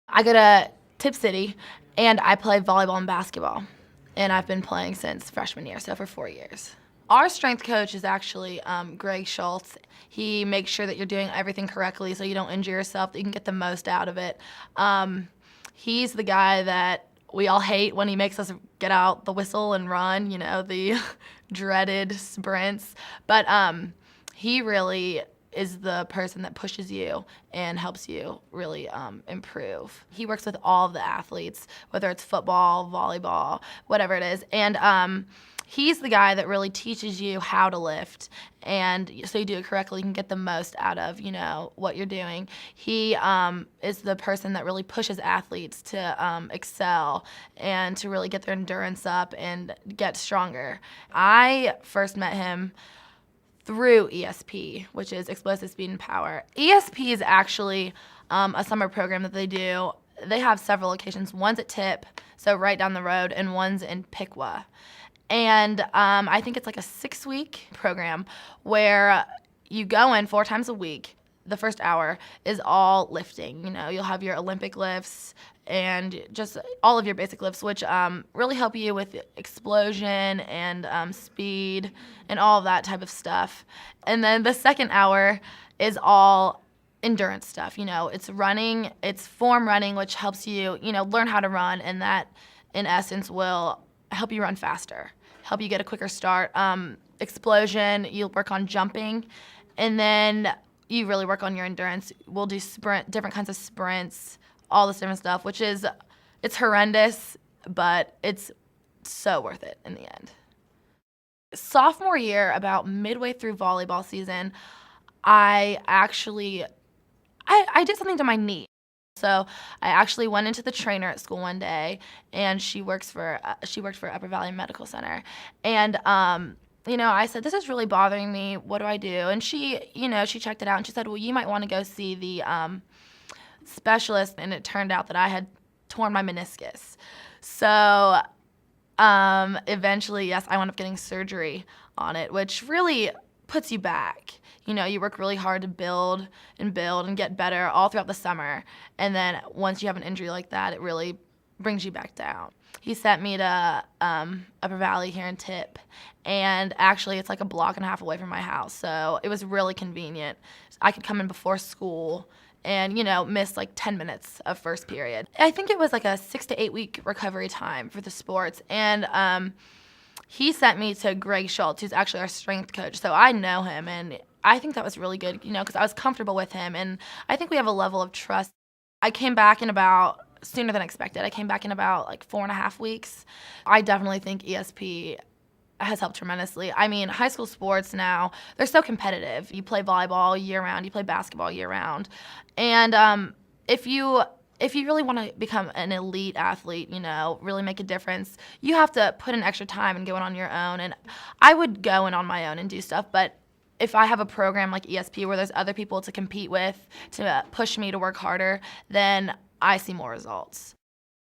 I go to Tip City, and I play volleyball and basketball, and I've been playing since freshman year, so for 4 years. Our strength coach is actually Greg Schultz. He makes sure that you're doing everything correctly so you don't injure yourself, that you can get the most out of it. He's the guy that we all hate when he makes us get out the whistle and run, the dreaded sprints. But he really is the person that pushes you and helps you really improve. He works with all of the athletes, whether it's football, volleyball, whatever it is. And he's the guy that really teaches you how to lift, and so you do it correctly, you can get the most out of, what you're doing. He is the person that really pushes athletes to excel and to really get their endurance up and get stronger. I first met him through ESP, which is Explosive Speed and Power. ESP is actually a summer program that they do. They have several locations. One's at Tip, so right down the road, and one's in Piqua. And I think it's like a 6-week program where you go in 4 times a week. The first hour is all lifting. You'll have your Olympic lifts and just all of your basic lifts, which really help you with explosion and speed and all of that type of stuff. And then the second hour is all endurance stuff. It's running, it's form running, which helps you, learn how to run, and that, in essence, will help you run faster, help you get a quicker start. Explosion, you'll work on jumping, and then you really work on your endurance. We'll do different kinds of sprints, all this different stuff, which is, it's horrendous, but it's so worth it in the end. Sophomore year, about midway through volleyball season, I did something to my knee. So I actually went into the trainer at school one day, and she worked for Upper Valley Medical Center. And I said, this is really bothering me. What do I do? And she checked it out, and she said, well, you might want to go see the specialist. And it turned out that I had torn my meniscus. So eventually, yes, I wound up getting surgery on it, which really puts you back. You work really hard to build and get better all throughout the summer. And then once you have an injury like that, it really brings you back down. He sent me to Upper Valley here in Tip, and actually it's like a block and a half away from my house, so it was really convenient. I could come in before school and, miss like 10 minutes of first period. I think it was like a 6 to 8 week recovery time for the sports, and he sent me to Greg Schultz, who's actually our strength coach, so I know him, and I think that was really good, because I was comfortable with him, and I think we have a level of trust. I came back sooner than expected. I came back in about like 4.5 weeks. I definitely think ESP has helped tremendously. I mean, high school sports now, they're so competitive. You play volleyball year-round, you play basketball year-round, and if you really want to become an elite athlete, really make a difference, you have to put in extra time and go in on your own. And I would go in on my own and do stuff, but if I have a program like ESP where there's other people to compete with, to push me to work harder, then I see more results.